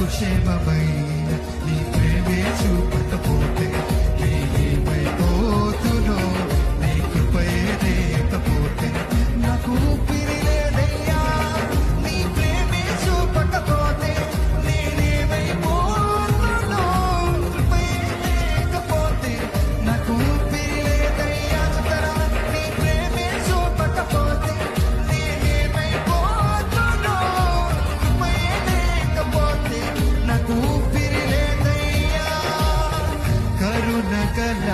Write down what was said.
క్షేమమైన నీ ప్రేమే చూపకపోతే నేనేమైపోతునో, నీ కృపయే లేకపోతే నాకు ఊపిరి లేదయ్యా. నీ ప్రేమే చూపకపోతే నేనేమైపోతునో, కృపయే లేకపోతే నాకు ఊపిరి లేదయ్యా. నీ ప్రేమే చూపకపోతే నేనేమైపోతునో, కృపయే లేకపోతే నాకు ఊపిరి లేదయ్యా. కరుణ కల